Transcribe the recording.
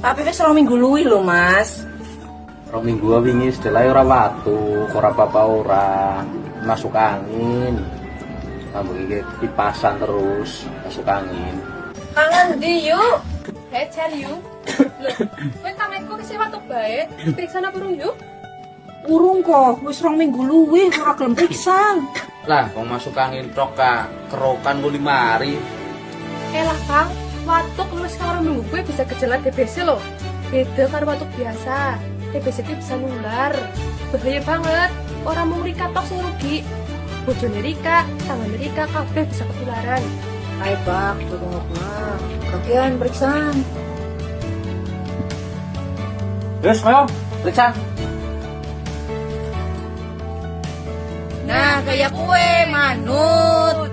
Tapi wis 2 minggu luwih lho, Mas. 2 minggu wingi sedelai ora watu, ora apa-apa ora masuk angin. Ambek iki kipasan terus masuk angin. Kangen di yuk. Tell you. Loh, kowe tameku ke sewa tok bae. Periksa apa urung yuk? Urung kok, wis 2 minggu luwih ora gelem periksa. Lah, wong masuk angin tok ka kerokan ku limari. Elah Kang, watuk wis karo minggu gue bisa gejala TBC loh. Beda karo watuk biasa. TBC itu bisa nular. Bahaya banget. Orang mau Rika tok sing rugi. Bojone Rika, tangan Rika kabeh bisa ketularan. Ayo, Pak, tolong mah. Kagian periksa. Wes, ayo, periksa. Nah, kayak kue manut.